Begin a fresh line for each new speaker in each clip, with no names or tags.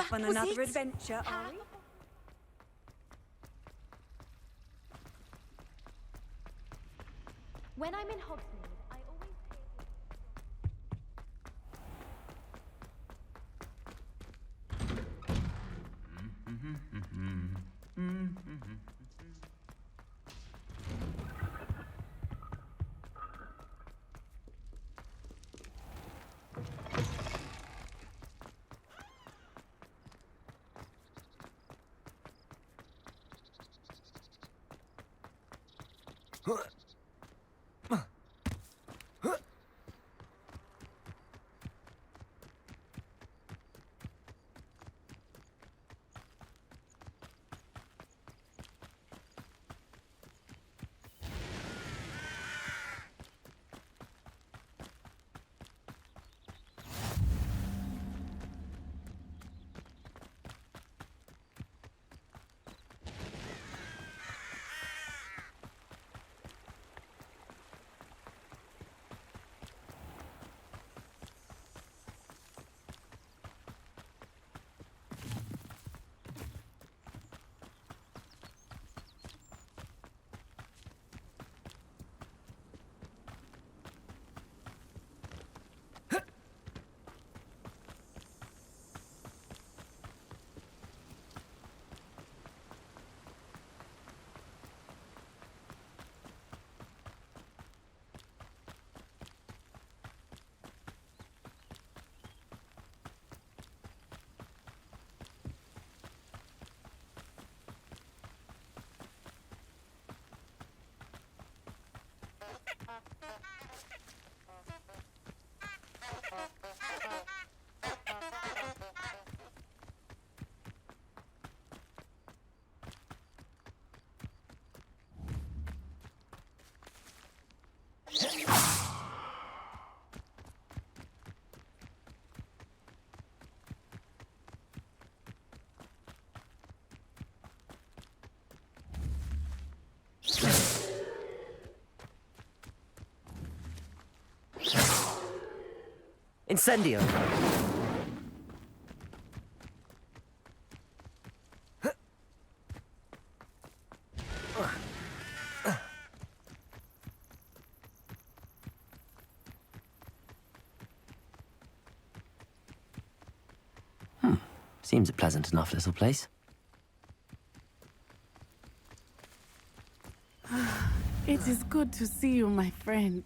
off on another adventure, are we?
When I'm in Hogsmeade, I always
Incendio! Seems a pleasant enough little place.
It is good to see you, my friend.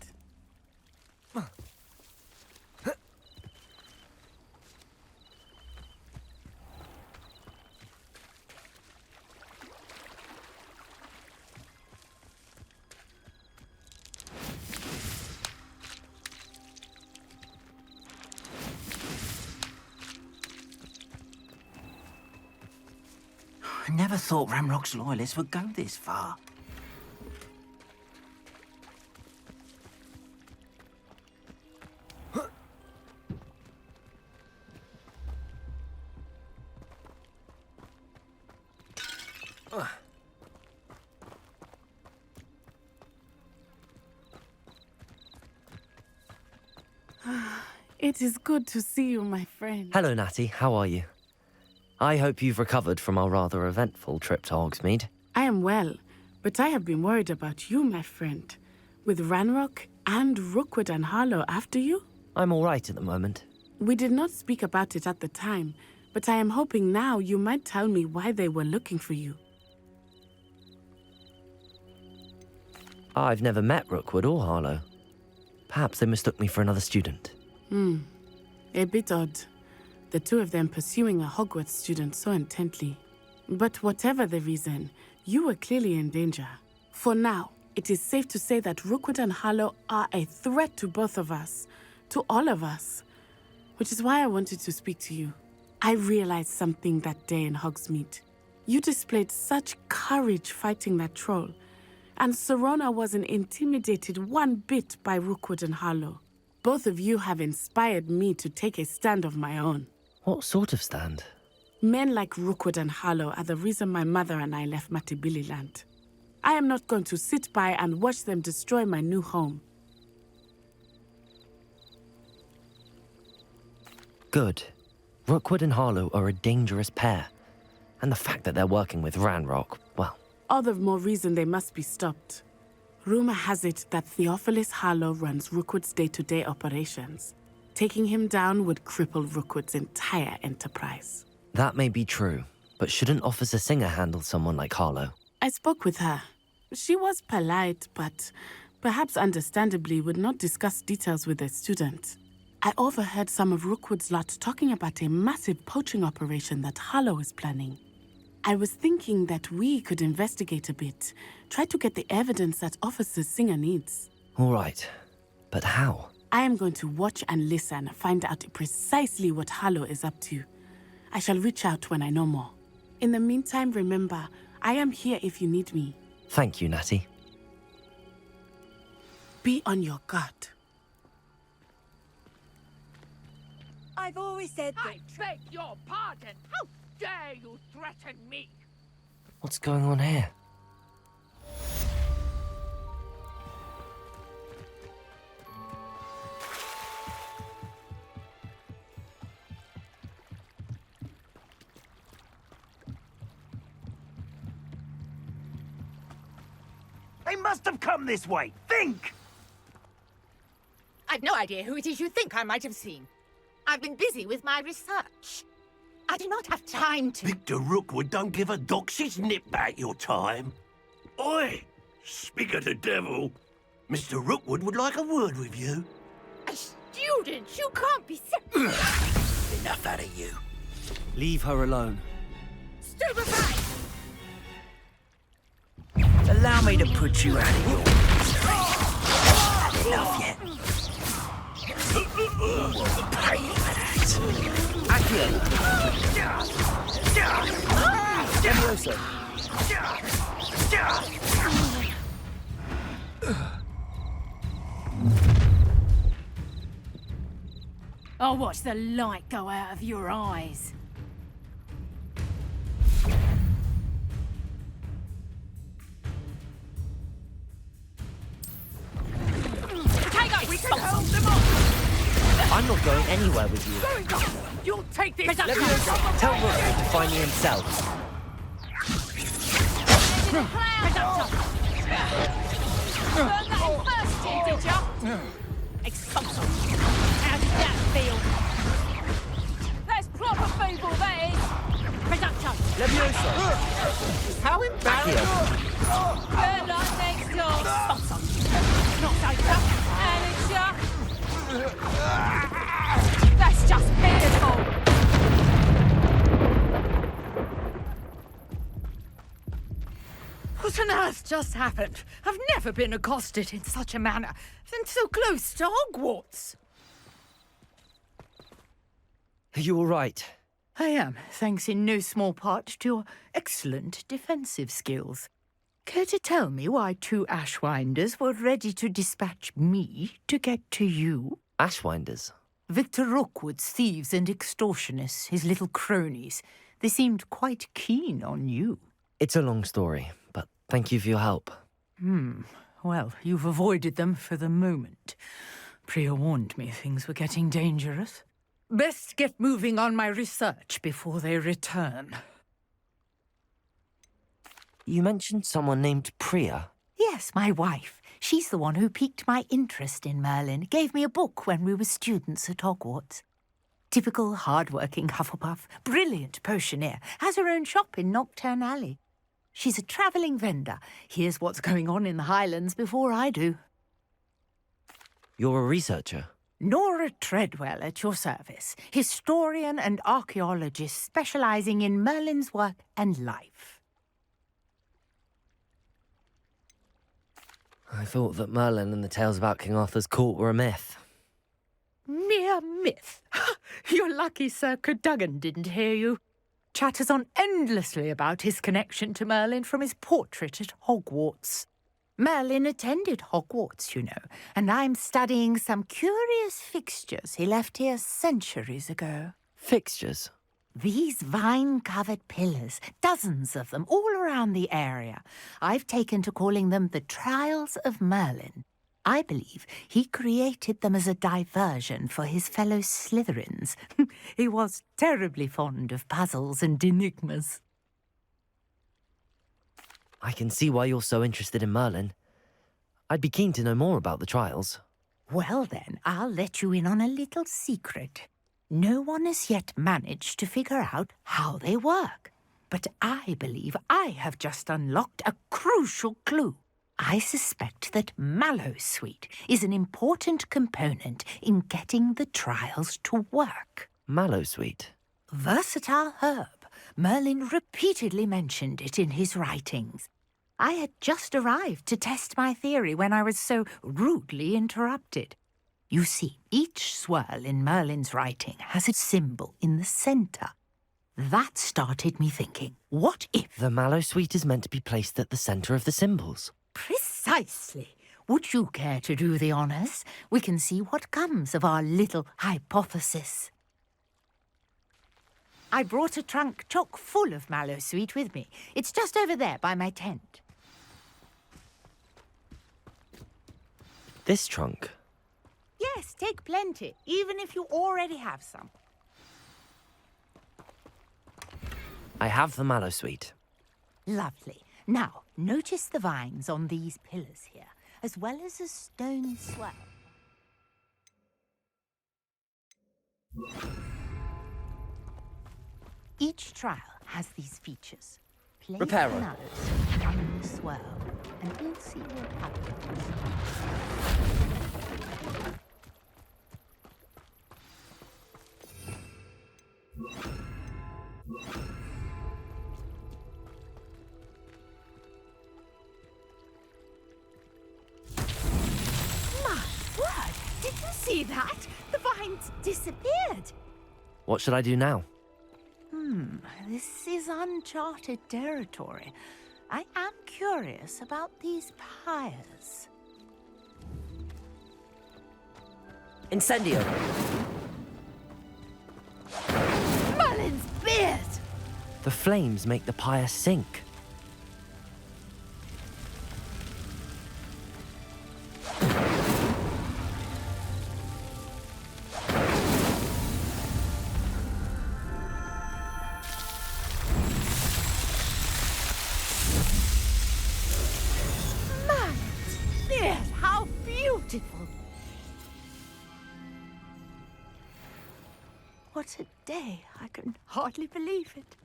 I never thought Ramrock's loyalists would go this far.
It is good to see you, my friend.
Hello, Natty. How are you? I hope you've recovered from our rather eventful trip to Hogsmeade.
I am well, but I have been worried about you, my friend. With Ranrock and Rookwood and Harlow after you?
I'm all right at the moment.
We did not speak about it at the time, but I am hoping now you might tell me why they were looking for you.
I've never met Rookwood or Harlow. Perhaps they mistook me for another student.
A bit odd. The two of them pursuing a Hogwarts student so intently. But whatever the reason, you were clearly in danger. For now, it is safe to say that Rookwood and Harlow are a threat to both of us, to all of us. Which is why I wanted to speak to you. I realized something that day in Hogsmeade. You displayed such courage fighting that troll, and Serona wasn't intimidated one bit by Rookwood and Harlow. Both of you have inspired me to take a stand of my own.
What sort of stand?
Men like Rookwood and Harlow are the reason my mother and I left Matibili land. I am not going to sit by and watch them destroy my new home.
Good. Rookwood and Harlow are a dangerous pair. And the fact that they're working with Ranrock, well...
All the more reason they must be stopped. Rumor has it that Theophilus Harlow runs Rookwood's day-to-day operations. Taking him down would cripple Rookwood's entire enterprise.
That may be true, but shouldn't Officer Singer handle someone like Harlow?
I spoke with her. She was polite, but perhaps understandably would not discuss details with a student. I overheard some of Rookwood's lot talking about a massive poaching operation that Harlow is planning. I was thinking that we could investigate a bit, try to get the evidence that Officer Singer needs.
All right, but how?
I am going to watch and listen, find out precisely what Harlow is up to. I shall reach out when I know more. In the meantime, remember, I am here if you need me.
Thank you, Natty.
Be on your guard.
I've always said that.
I beg your pardon. How dare you threaten me?
What's going on here?
They must have come this way. Think!
I've no idea who it is you think I might have seen. I've been busy with my research. I do not have time to...
Victor Rookwood don't give a doxy's nip back your time. Oi! Speak of the devil. Mr. Rookwood would like a word with you.
A student? You can't be...
Enough out of you.
Leave her alone.
Stupefy!
Allow me to put you out of your misery. Enough yet. Pay for that.
I'll watch the light go out of your eyes.
We can hold them off!
I'm not going anywhere with you.
You'll take this!
Tell Rookwood to find me himself.
Burn that first, did ya? Expulsion. How did that feel? That's proper feeble, that is. Reduction.
How embarrassing!
Burn like next door. Expulsion. Not so tough. Manager. That's just pitiful.
What on earth just happened? I've never been accosted in such a manner, and so close to Hogwarts.
Are you all right?
I am, thanks in no small part to your excellent defensive skills. Care to tell me why two Ashwinders were ready to dispatch me to get to you?
Ashwinders?
Victor Rookwood's thieves and extortionists, his little cronies. They seemed quite keen on you.
It's a long story, but thank you for your help.
Well, you've avoided them for the moment. Priya warned me things were getting dangerous. Best get moving on my research before they return.
You mentioned someone named Priya.
Yes, my wife. She's the one who piqued my interest in Merlin. Gave me a book when we were students at Hogwarts. Typical hard-working Hufflepuff, brilliant potioneer, has her own shop in Knockturn Alley. She's a travelling vendor. Hears what's going on in the Highlands before I do.
You're a researcher?
Nora Treadwell at your service, historian and archaeologist specialising in Merlin's work and life.
I thought that Merlin and the tales about King Arthur's court were a myth.
Mere myth. You're lucky Sir Cadogan didn't hear you. Chatters on endlessly about his connection to Merlin from his portrait at Hogwarts. Merlin attended Hogwarts, you know, and I'm studying some curious fixtures he left here centuries ago.
Fixtures?
These vine-covered pillars, dozens of them, all around the area. I've taken to calling them the Trials of Merlin. I believe he created them as a diversion for his fellow Slytherins. He was terribly fond of puzzles and enigmas.
I can see why you're so interested in Merlin. I'd be keen to know more about the trials.
Well then, I'll let you in on a little secret. No one has yet managed to figure out how they work. But I believe I have just unlocked a crucial clue. I suspect that Mallowsweet is an important component in getting the trials to work.
Mallowsweet?
Versatile herb. Merlin repeatedly mentioned it in his writings. I had just arrived to test my theory when I was so rudely interrupted. You see, each swirl in Merlin's writing has a symbol in the centre. That started me thinking, what if...
The Mallowsweet is meant to be placed at the centre of the symbols.
Precisely. Would you care to do the honours? We can see what comes of our little hypothesis. I brought a trunk chock full of Mallowsweet with me. It's just over there by my tent.
This trunk?
Yes, take plenty, even if you already have some.
I have the Mallowsweet.
Lovely. Now, notice the vines on these pillars here, as well as a stone swell. Each trial has these features. Place
Reparo.
the Mallowsweet on the swell, and we'll see what happens. My word! Did you see that? The vines disappeared.
What should I do now?
This is uncharted territory. I am curious about these pyres.
Incendio!
Merlin's beard!
The flames make the pyre sink.
Merlin's beard! How beautiful! What a day! I can hardly believe it.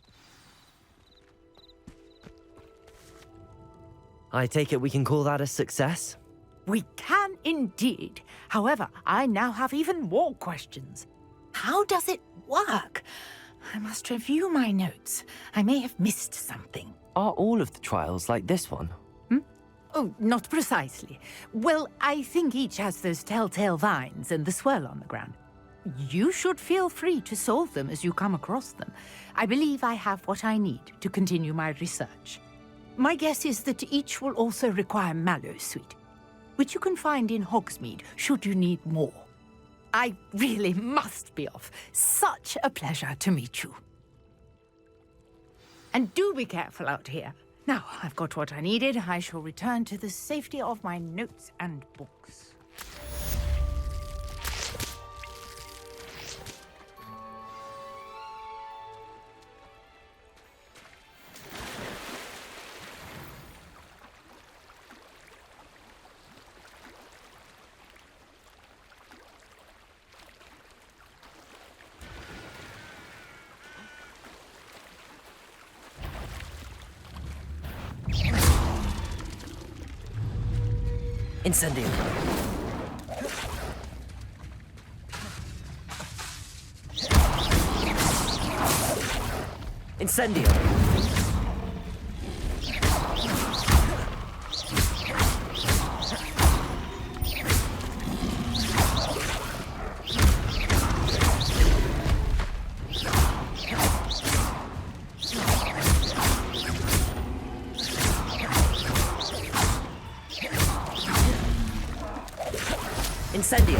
I take it we can call that a success?
We can indeed. However, I now have even more questions. How does it work? I must review my notes. I may have missed something.
Are all of the trials like this one?
Oh, not precisely. Well, I think each has those telltale vines and the swirl on the ground. You should feel free to solve them as you come across them. I believe I have what I need to continue my research. My guess is that each will also require Mallowsweet, which you can find in Hogsmeade should you need more. I really must be off. Such a pleasure to meet you. And do be careful out here. Now I've got what I needed. I shall return to the safety of my notes and books.
Incendio! Incendio! Incendio!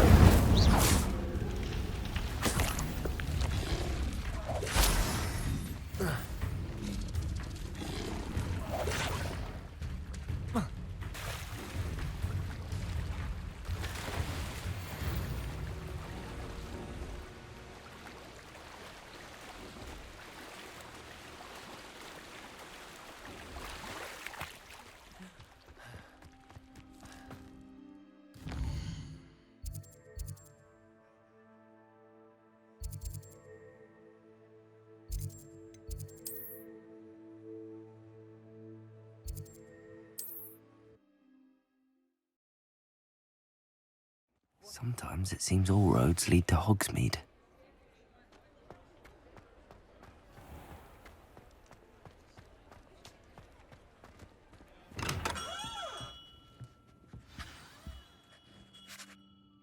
Sometimes it seems all roads lead to Hogsmeade.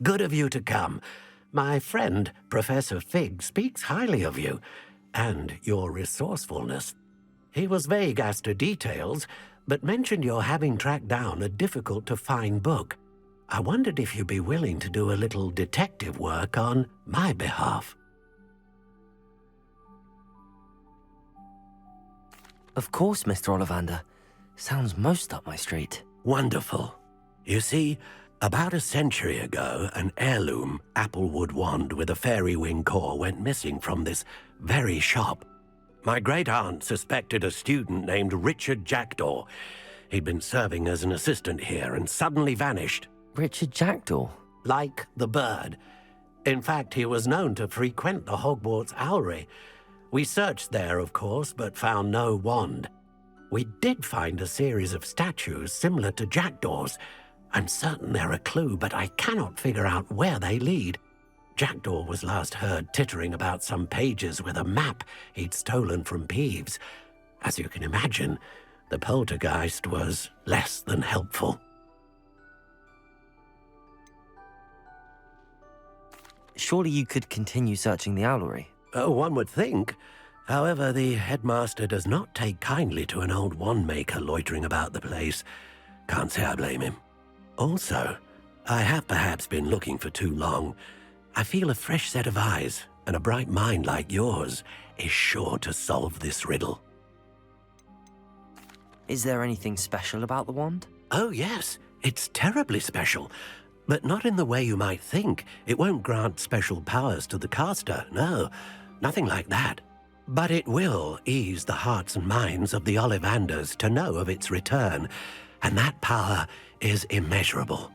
Good of you to come. My friend, Professor Fig, speaks highly of you and your resourcefulness. He was vague as to details, but mentioned your having tracked down a difficult-to-find book. I wondered if you'd be willing to do a little detective work on my behalf.
Of course, Mr. Ollivander. Sounds most up my street.
Wonderful. You see, about a century ago, an heirloom applewood wand with a fairy wing core went missing from this very shop. My great-aunt suspected a student named Richard Jackdaw. He'd been serving as an assistant here and suddenly vanished.
Richard Jackdaw?
Like the bird. In fact, he was known to frequent the Hogwarts Owlery. We searched there, of course, but found no wand. We did find a series of statues similar to Jackdaw's. I'm certain they're a clue, but I cannot figure out where they lead. Jackdaw was last heard tittering about some pages with a map he'd stolen from Peeves. As you can imagine, the poltergeist was less than helpful.
Surely you could continue searching the Owlery.
Oh, one would think. However, the headmaster does not take kindly to an old wand-maker loitering about the place. Can't say I blame him. Also, I have perhaps been looking for too long. I feel a fresh set of eyes and a bright mind like yours is sure to solve this riddle.
Is there anything special about the wand?
Oh, yes. It's terribly special. But not in the way you might think. It won't grant special powers to the caster, no. Nothing like that. But it will ease the hearts and minds of the Ollivanders to know of its return, and that power is immeasurable.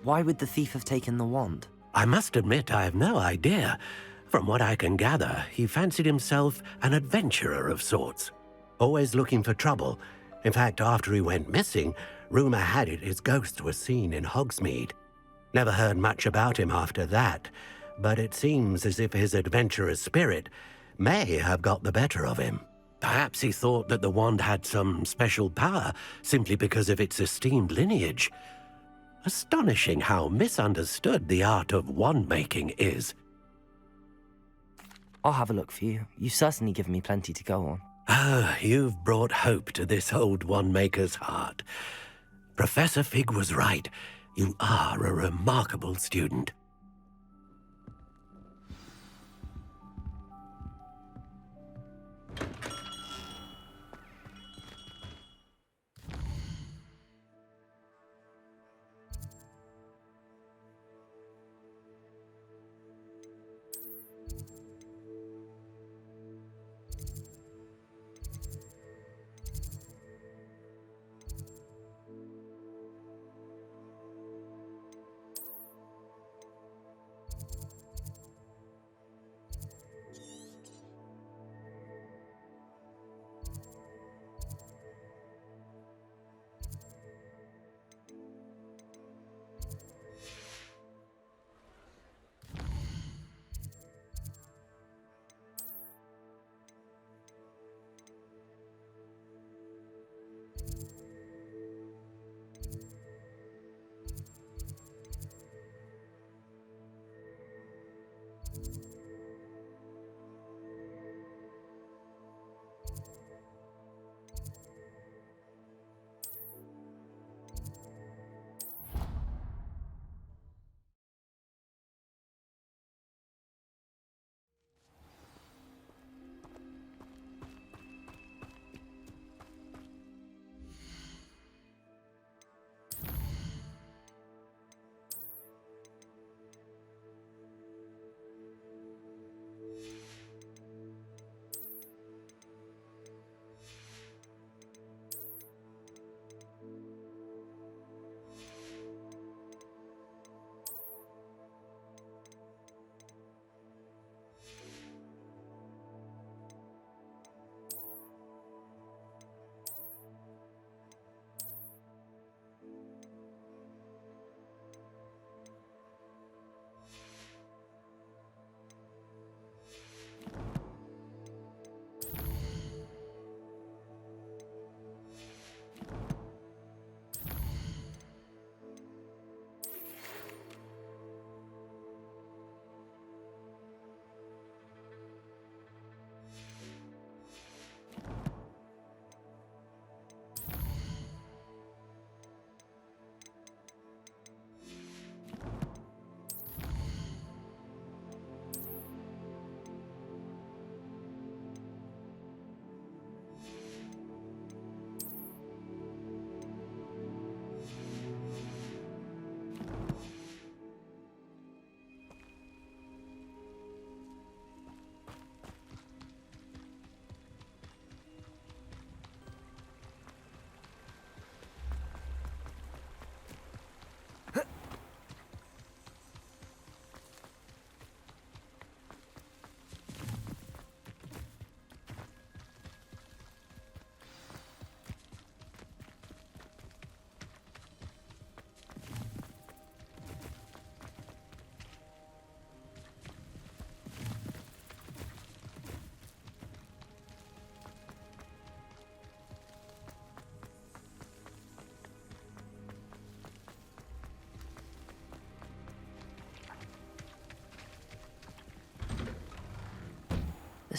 Why would the thief have taken the wand?
I must admit I have no idea. From what I can gather, he fancied himself an adventurer of sorts. Always looking for trouble. In fact, after he went missing, rumour had it his ghost was seen in Hogsmeade. Never heard much about him after that, but it seems as if his adventurous spirit may have got the better of him. Perhaps he thought that the wand had some special power simply because of its esteemed lineage. Astonishing how misunderstood the art of wand-making is.
I'll have a look for you. You've certainly given me plenty to go on.
Ah, you've brought hope to this old wand-maker's heart. Professor Fig was right. You are a remarkable student.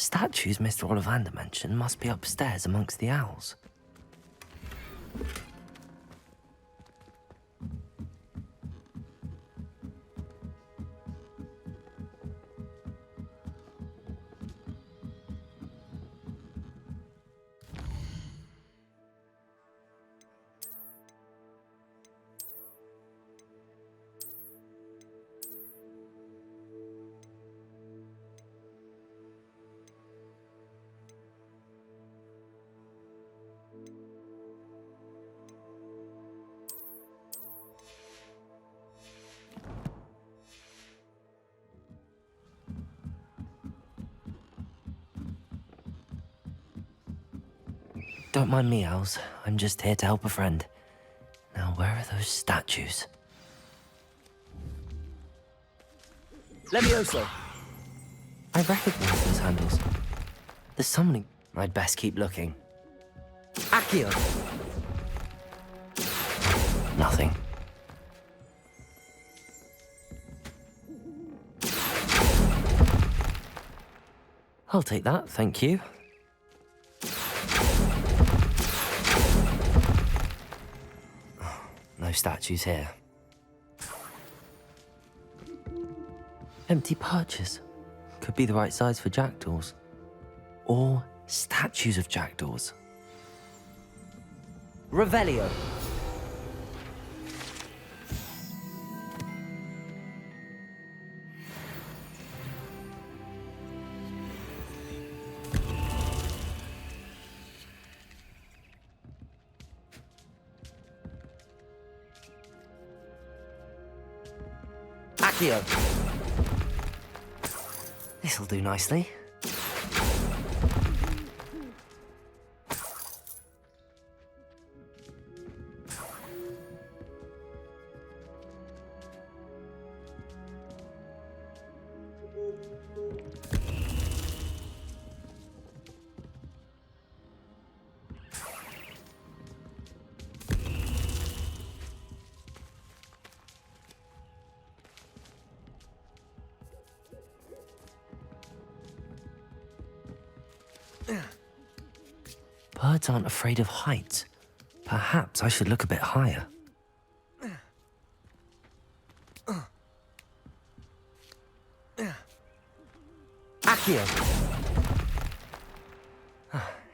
statues Mr. Ollivander mentioned must be upstairs amongst the owls. Don't mind me, owls. I'm just here to help a friend. Now, where are those statues?
Levioso!
I recognize those handles. There's something. I'd best keep looking.
Accio!
Nothing. I'll take that, thank you. No statues here. Empty perches. Could be the right size for jackdaws. Or statues of jackdaws.
Revelio! Accio!
This'll do nicely. Birds aren't afraid of heights. Perhaps I should look a bit higher.
Accio!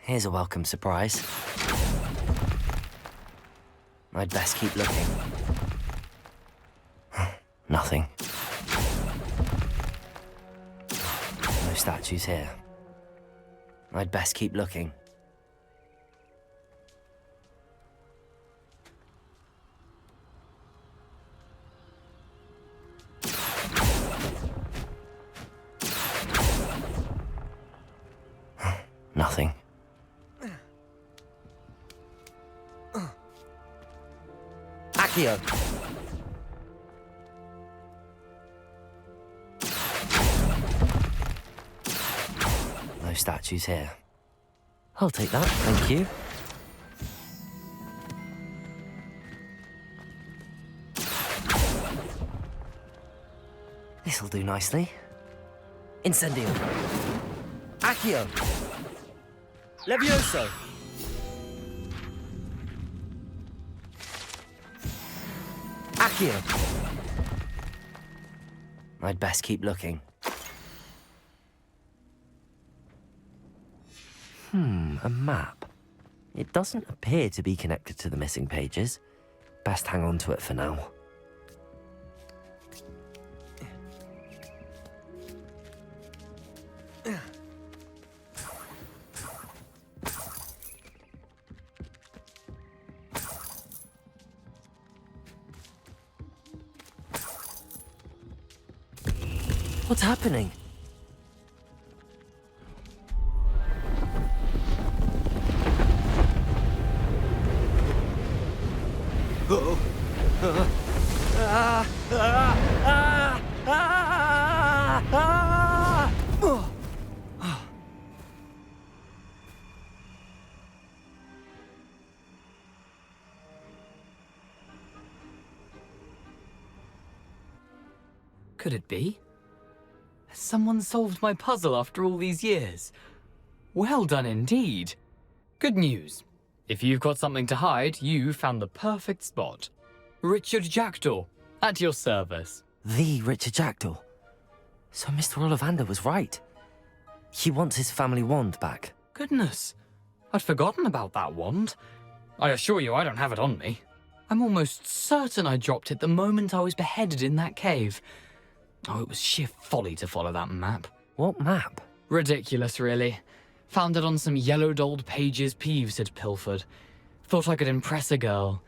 Here's a welcome surprise. I'd best keep looking. Nothing. No statues here. I'd best keep looking. Nothing.
Accio!
No statues here. I'll take that, thank you. This'll do nicely.
Incendio! Accio! Levioso! Accio!
I'd best keep looking. A map. It doesn't appear to be connected to the missing pages. Best hang on to it for now. What's happening?
Could it be?
someone solved my puzzle after all these years. Well done indeed. Good news. If you've got something to hide, you found the perfect spot. Richard Jackdaw, at your service.
The Richard Jackdaw. So Mr. Ollivander was right. He wants his family wand back.
Goodness, I'd forgotten about that wand. I assure you I don't have it on me. I'm almost certain I dropped it the moment I was beheaded in that cave. Oh, it was sheer folly to follow that map.
What map?
Ridiculous, really. Found it on some yellowed old pages Peeves had pilfered. Thought I could impress a girl.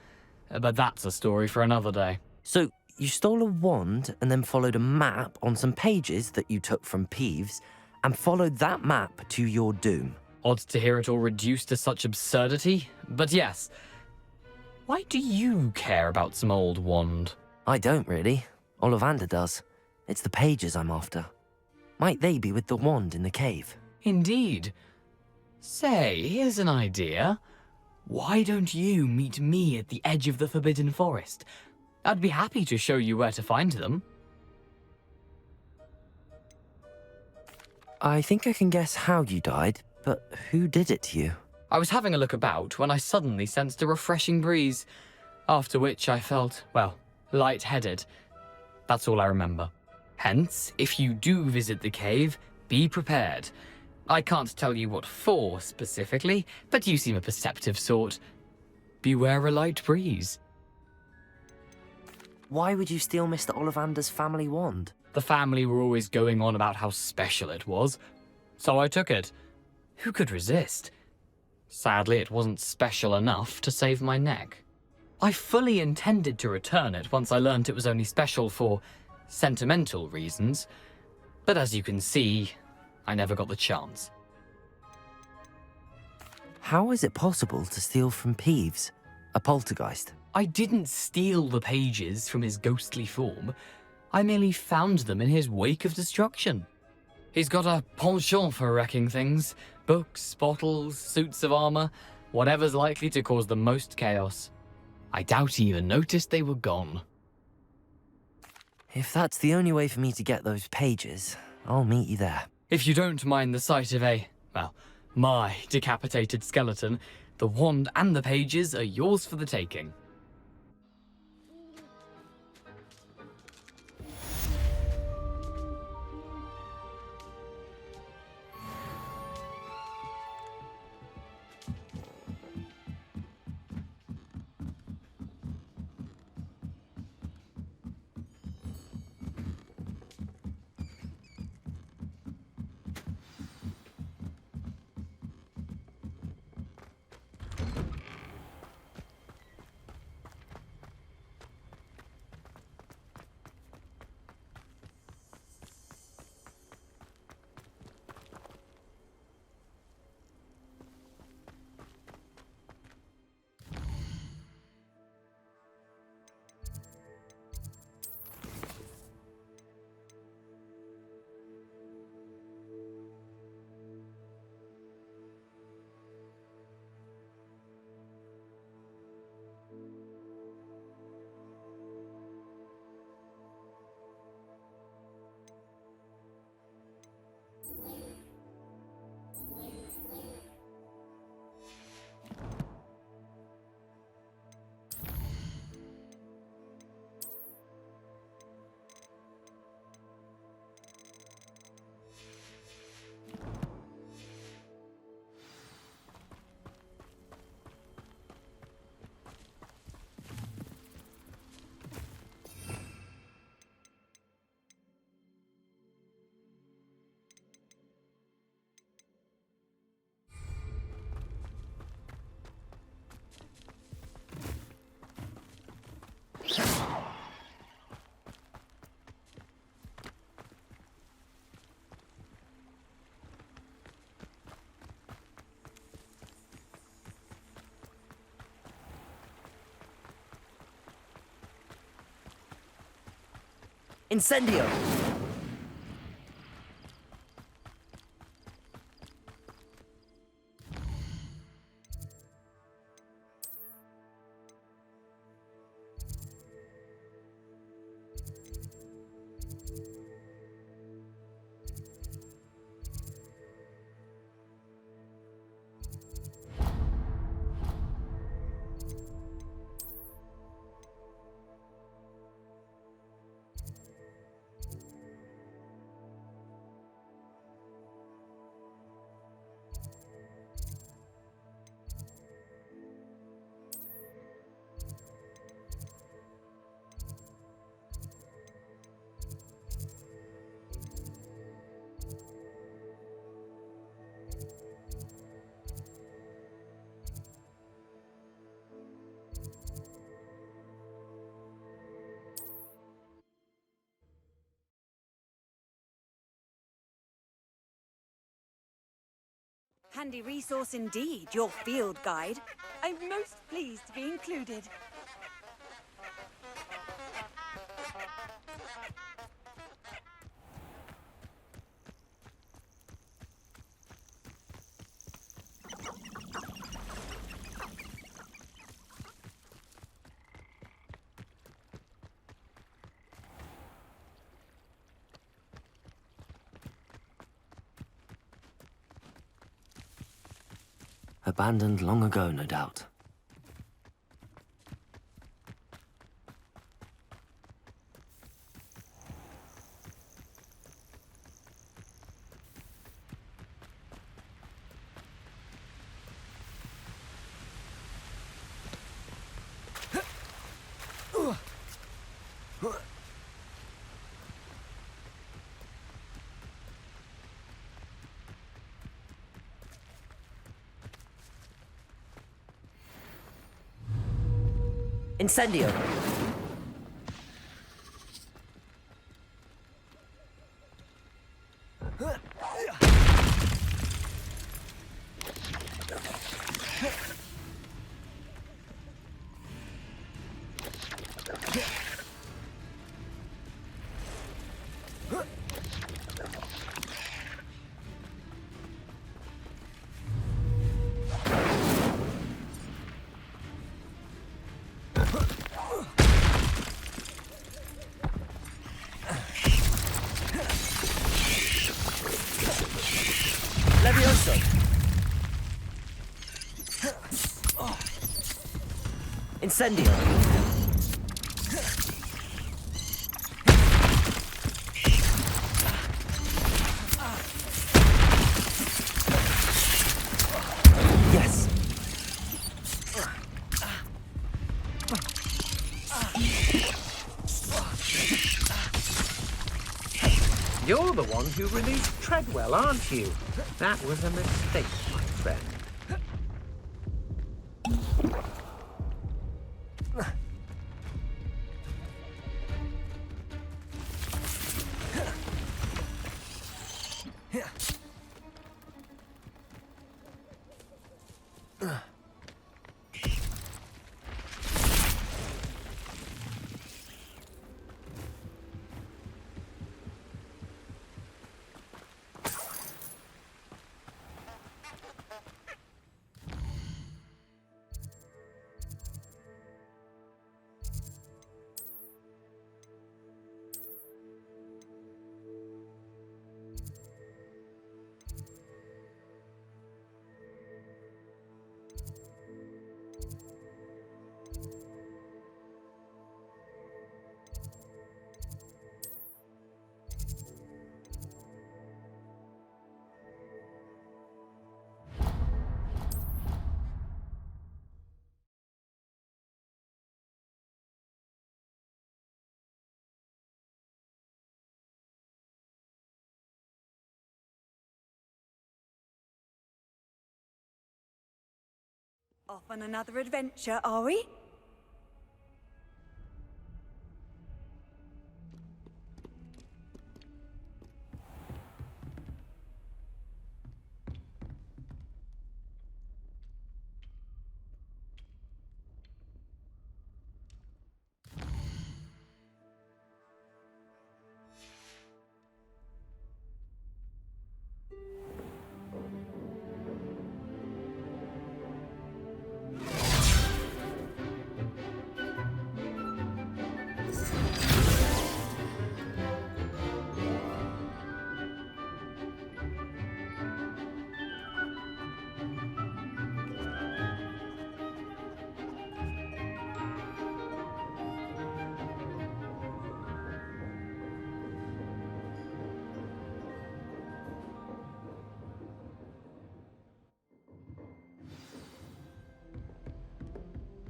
But that's a story for another day.
So you stole a wand and then followed a map on some pages that you took from Peeves and followed that map to your doom.
Odd to hear it all reduced to such absurdity, but yes. Why do you care about some old wand?
I don't really. Ollivander does. It's the pages I'm after. Might they be with the wand in the cave?
Indeed. Say, here's an idea. Why don't you meet me at the edge of the Forbidden Forest? I'd be happy to show you where to find them.
I think I can guess how you died, but who did it to you?
I was having a look about when I suddenly sensed a refreshing breeze, after which I felt, well, lightheaded. That's all I remember. Hence, if you do visit the cave, be prepared. I can't tell you what for specifically, but you seem a perceptive sort. Beware a light breeze.
Why would you steal Mr. Ollivander's family wand?
The family were always going on about how special it was, so I took it. Who could resist? Sadly, it wasn't special enough to save my neck. I fully intended to return it once I learned it was only special for sentimental reasons, but as you can see, I never got the chance.
How is it possible to steal from Peeves, a poltergeist?
I didn't steal the pages from his ghostly form. I merely found them in his wake of destruction. He's got a penchant for wrecking things. Books, bottles, suits of armor, whatever's likely to cause the most chaos. I doubt he even noticed they were gone.
If that's the only way for me to get those pages, I'll meet you there.
If you don't mind the sight of my decapitated skeleton, the wand and the pages are yours for the taking.
Incendio!
Handy resource indeed, your field guide. I'm most pleased to be included.
Abandoned long ago, no doubt. Incendio! Levioso! Incendio! Yes!
You're the one who released Treadwell, aren't you? That was a mistake, my friend.
Off on another adventure, are we?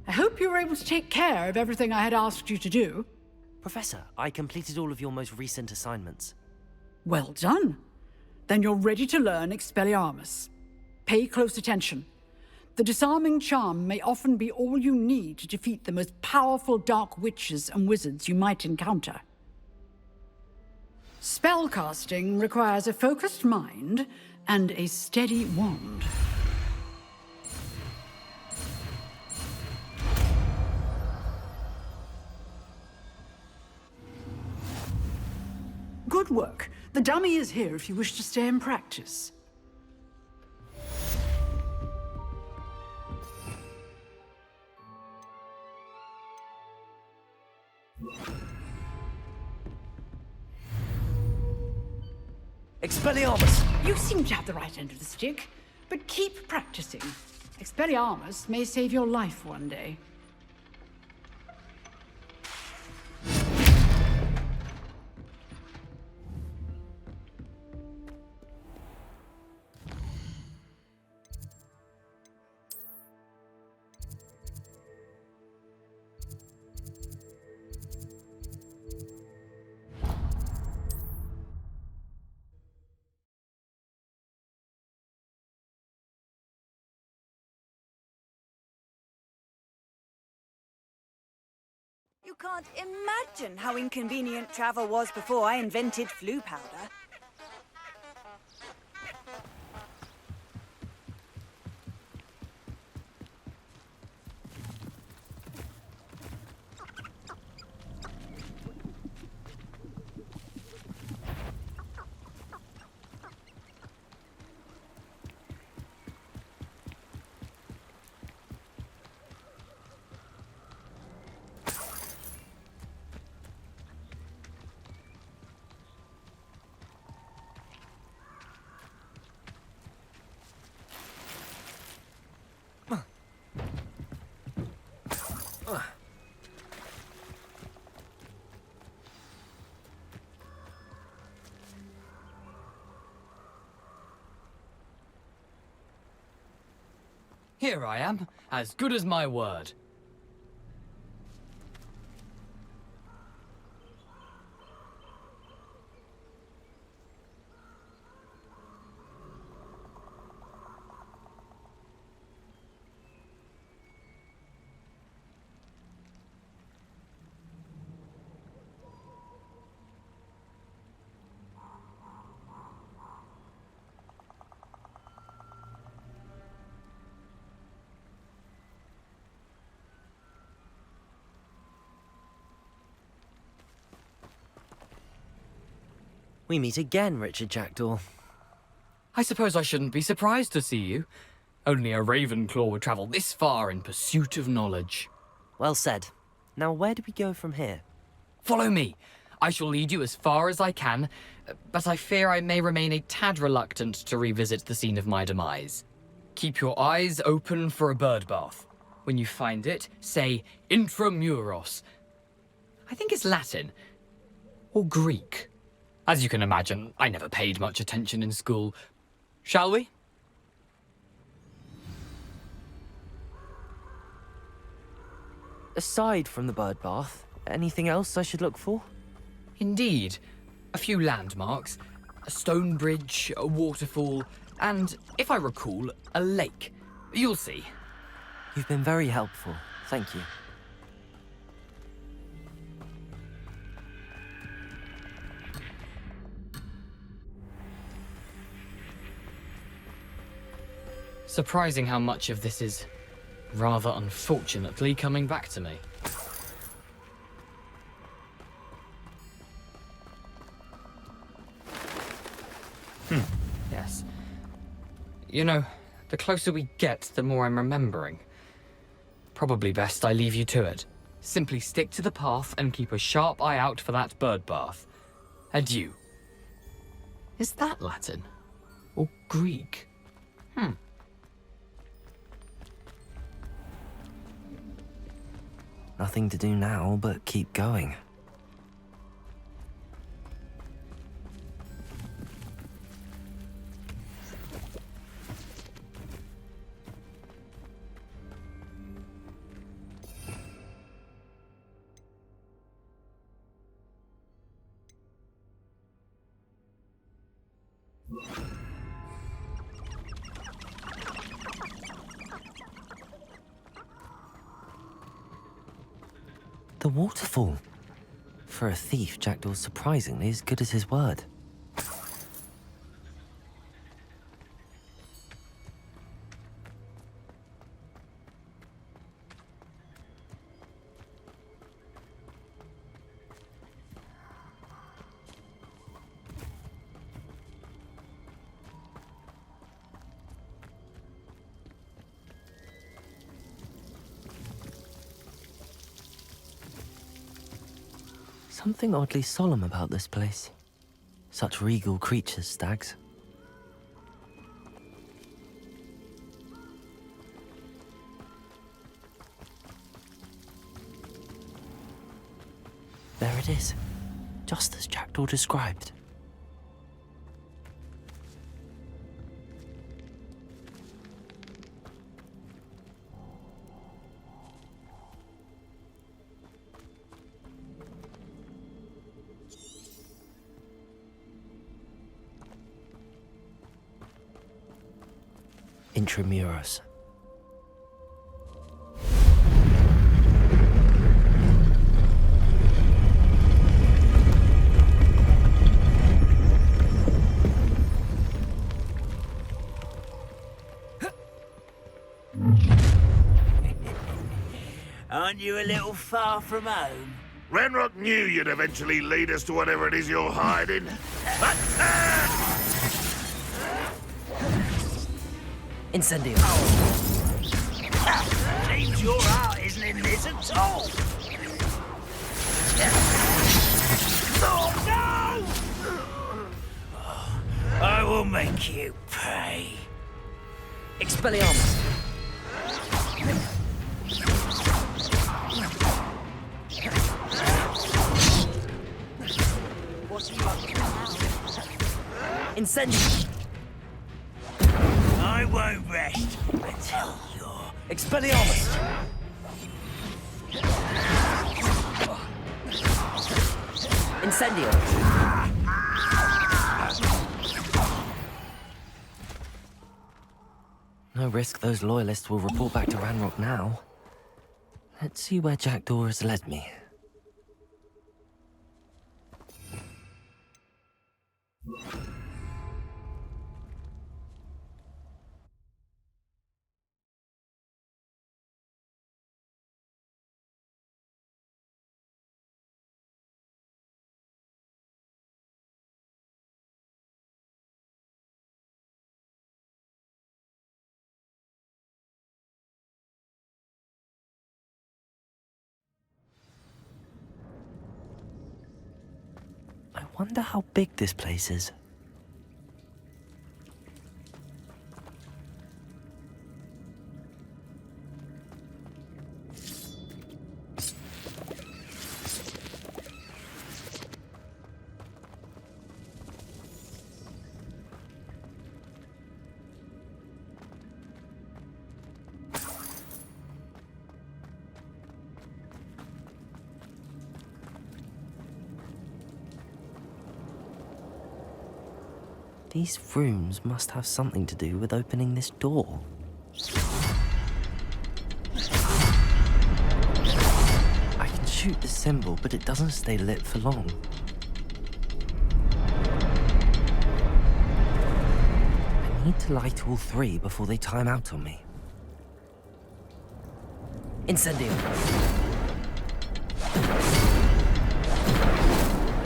I hope you were able to take care of everything I had asked you to do.
Professor, I completed all of your most recent assignments.
Well done. Then you're ready to learn Expelliarmus. Pay close attention. The disarming charm may often be all you need to defeat the most powerful dark witches and wizards you might encounter. Spellcasting requires a focused mind and a steady wand. Good work. The dummy is here if you wish to stay and practice.
Expelliarmus!
You seem to have the right end of the stick, but keep practicing. Expelliarmus may save your life one day.
You can't imagine how inconvenient travel was before I invented flu powder.
Here I am, as good as my word.
We meet again, Richard Jackdaw.
I suppose I shouldn't be surprised to see you. Only a Ravenclaw would travel this far in pursuit of knowledge.
Well said. Now where do we go from here?
Follow me. I shall lead you as far as I can, but I fear I may remain a tad reluctant to revisit the scene of my demise. Keep your eyes open for a bird bath. When you find it, say intramuros. I think it's Latin. Or Greek. As you can imagine, I never paid much attention in school. Shall we?
Aside from the bird bath, anything else I should look for?
Indeed. A few landmarks, a stone bridge, a waterfall, and, if I recall, a lake. You'll see.
You've been very helpful. Thank you.
Surprising how much of this is, rather unfortunately, coming back to me. Yes. You know, the closer we get, the more I'm remembering. Probably best I leave you to it. Simply stick to the path and keep a sharp eye out for that bird bath. Adieu. Is that Latin? Or Greek?
Nothing to do now but keep going. The waterfall. For a thief, Jackdaw's surprisingly as good as his word. Something oddly solemn about this place. Such regal creatures, stags. There it is, just as Jackdaw described. Intramuros.
Aren't you a little far from home?
Ranrock knew you'd eventually lead us to whatever it is you're hiding.
Incendio.
Seems your heart isn't in this at all. Oh, no! I will make you pay.
Expelliarmus.
What are you up to now?
Incendio.
I won't rest until you're...
Expelliarmus. Incendio.
No risk those loyalists will report back to Ranrock now. Let's see where Jackdaw has led me. I wonder how big this place is. These rooms must have something to do with opening this door. I can shoot the symbol, but it doesn't stay lit for long. I need to light all three before they time out on me.
Incendio.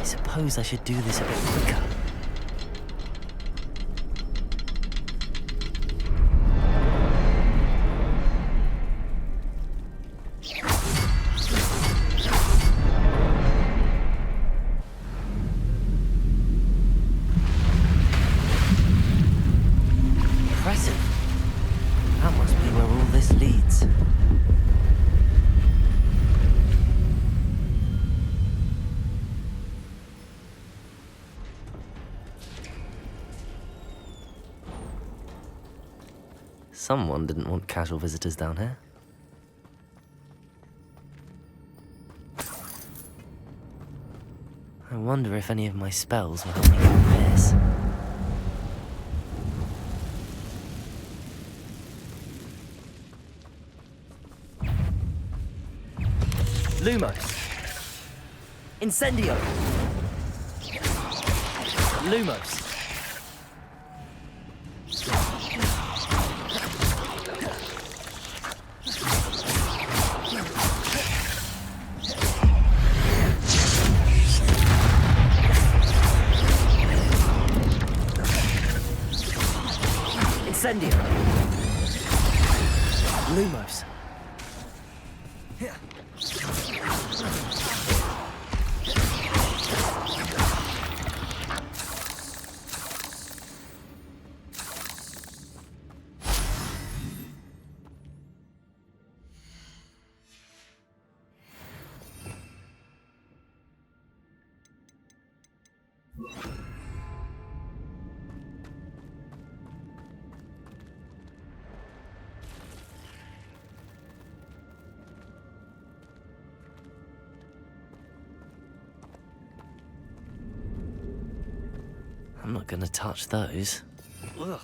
I suppose I should do this a bit quicker. Someone didn't want casual visitors down here. I wonder if any of my spells will help me with this.
Lumos. Incendio. Lumos. Incendio.
I'm not gonna touch those. Ugh.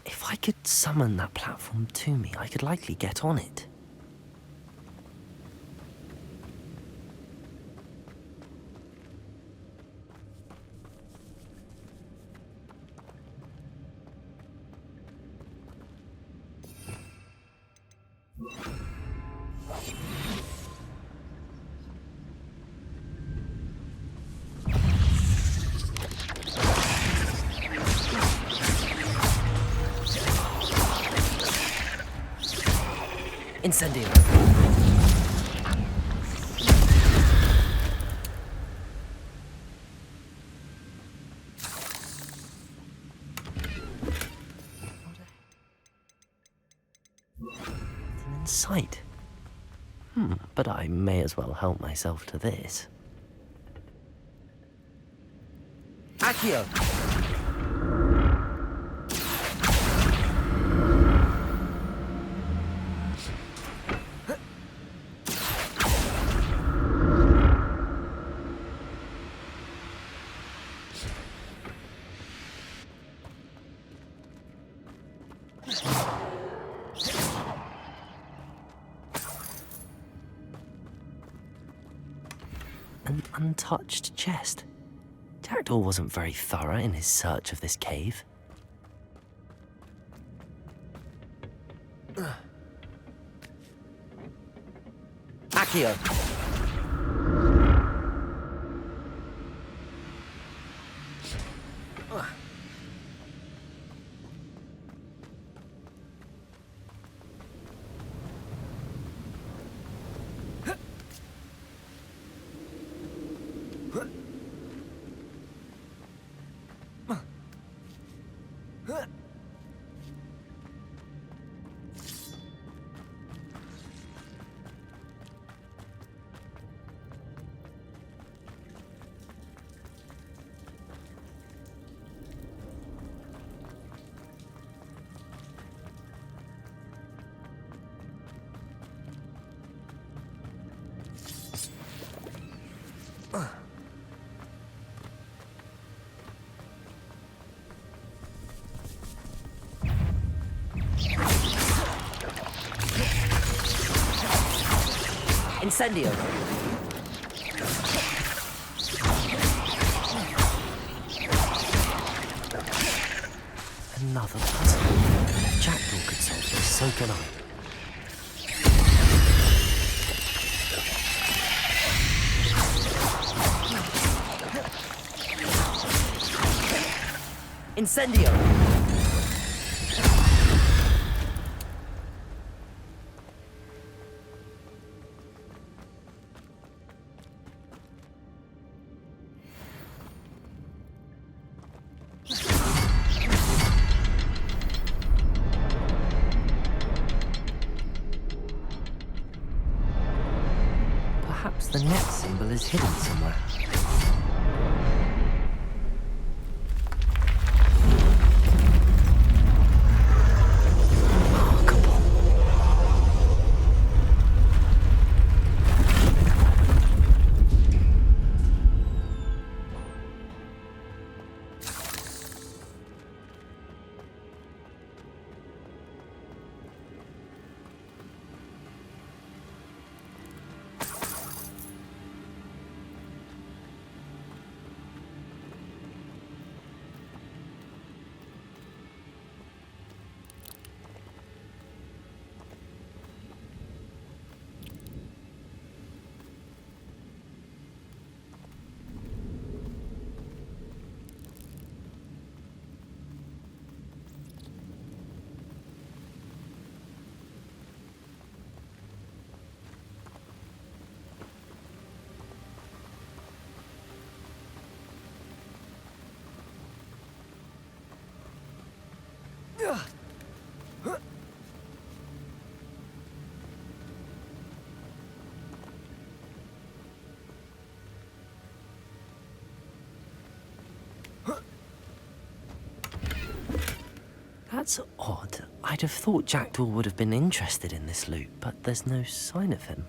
If I could summon that platform to me, I could likely get on it. Incendio. In sight. But I may as well help myself to this. Accio! An untouched chest. Jackdaw wasn't very thorough in his search of this cave. Accio! Incendio. Another puzzle. If Jackdaw could solve this, so can I. Incendio. Perhaps the net symbol is hidden somewhere. That's odd. I'd have thought Jackdaw would have been interested in this loot, but there's no sign of him.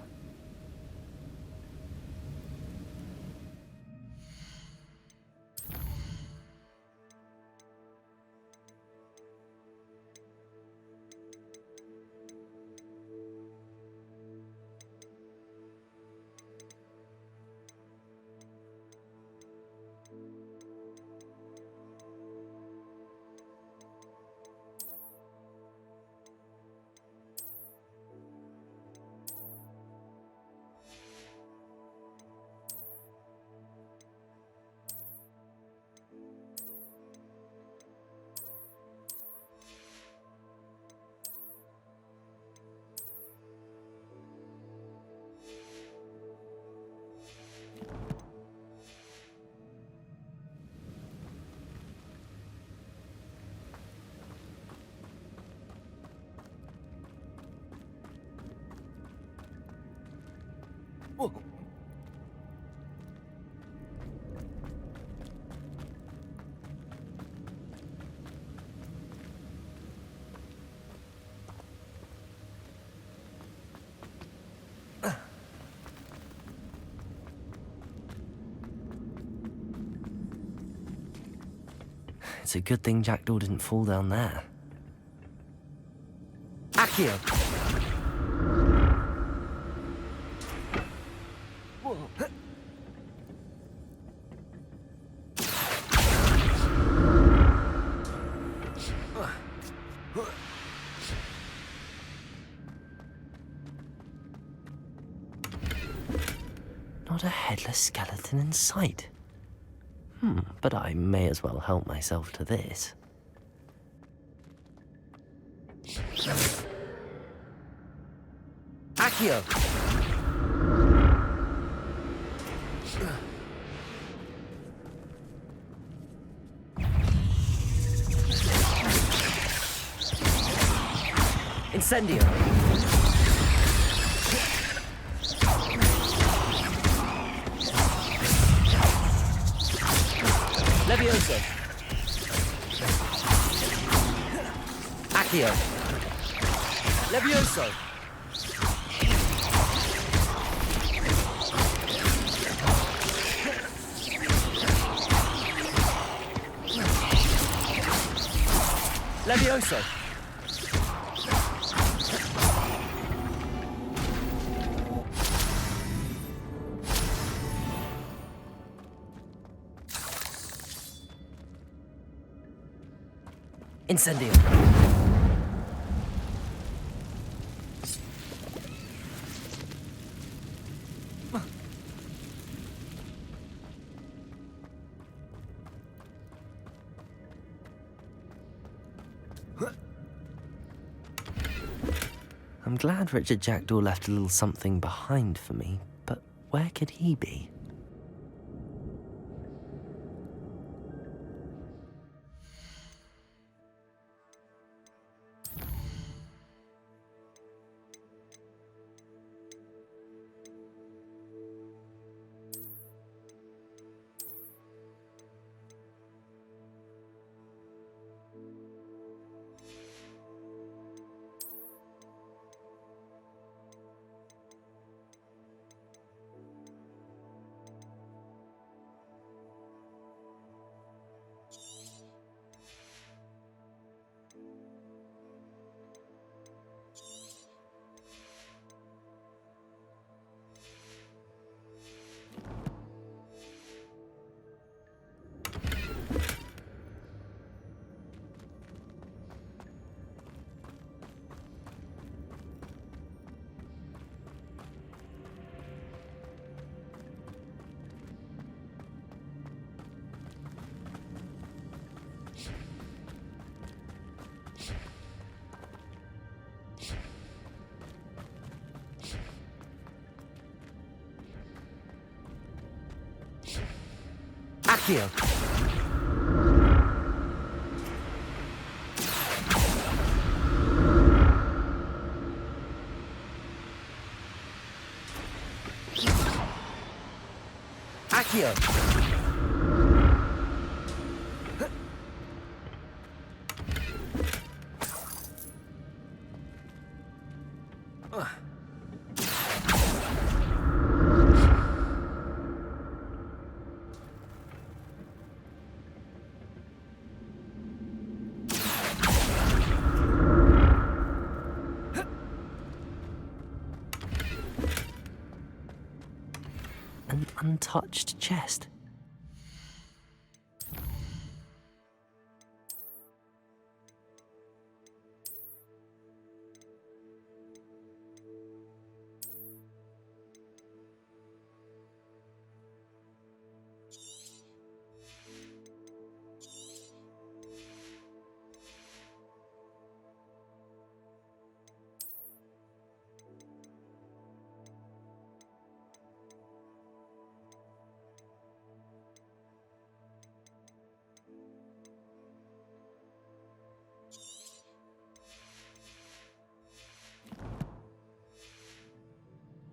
It's a good thing Jackdaw didn't fall down there. Accio! Not a headless skeleton in sight. But I may as well help myself to this. Accio! Incendio! Levioso! Accio! Levioso! Levioso! Incendio! I'm glad Richard Jackdaw left a little something behind for me, but where could he be? Accio. Accio. An untouched chest.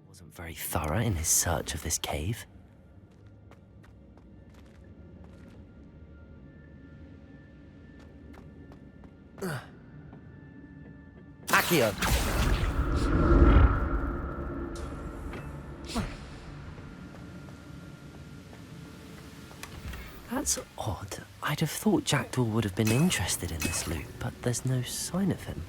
Wasn't very thorough in his search of this cave. Accio. That's odd. I'd have thought Jackdaw would have been interested in this loot, but there's no sign of him.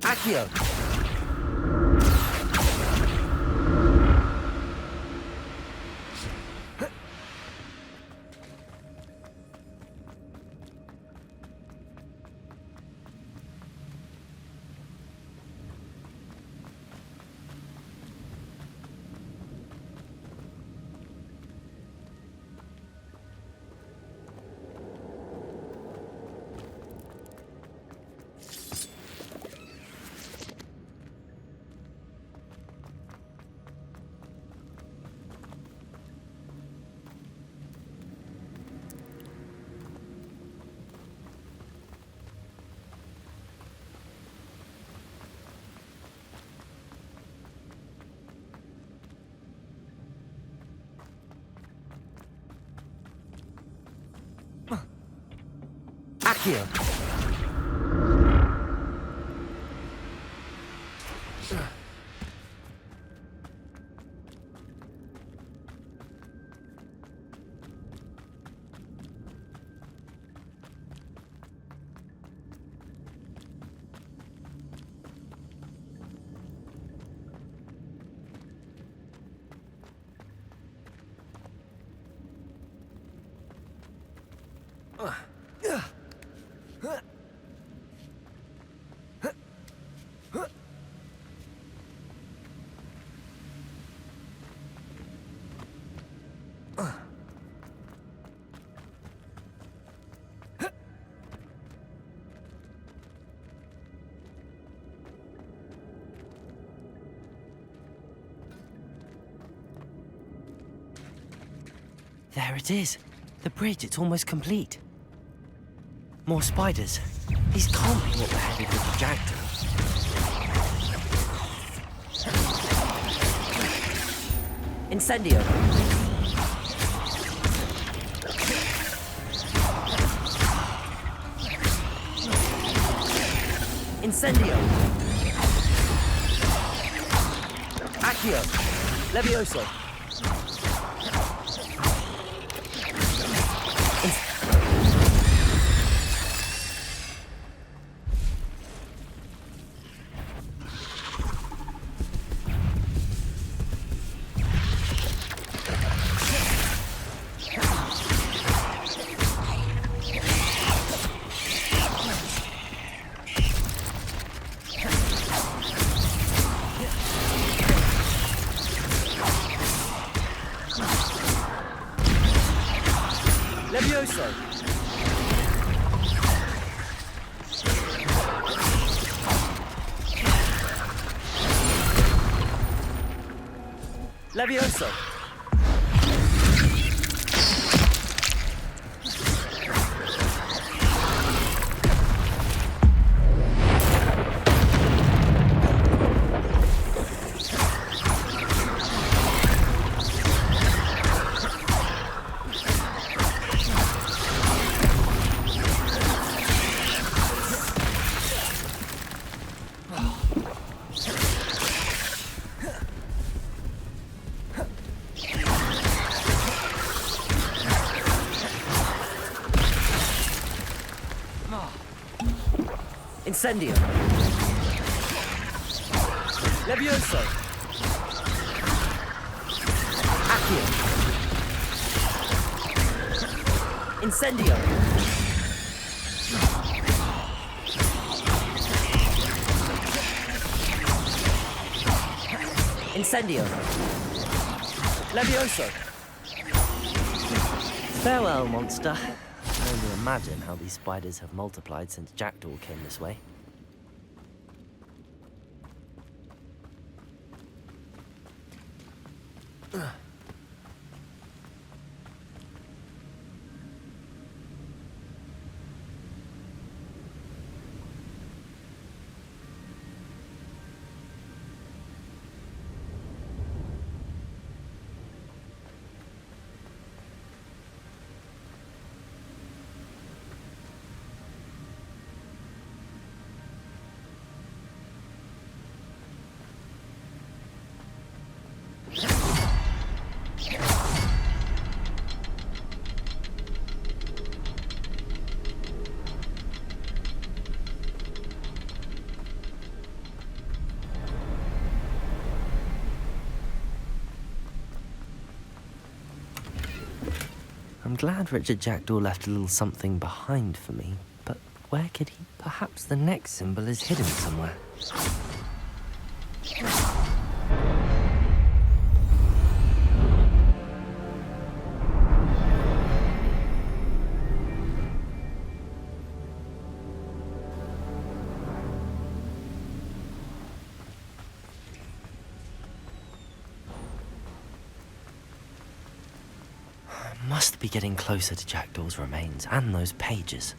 Accio. Accio. There it is. The bridge, it's almost complete. More spiders. These can't be what we're headed with the Jackdaw.
Incendio. Incendio. Accio. Levioso. Levioso! Levioso! Incendio! Levioso! Accio! Incendio! Incendio! Levioso! Farewell, monster. I can only imagine how these spiders have multiplied since Jackdaw came this way. I'm glad Richard Jackdaw left a little something behind for me, but where could he? Perhaps the next symbol is hidden somewhere. Must be getting closer to Jackdaw's remains and those pages.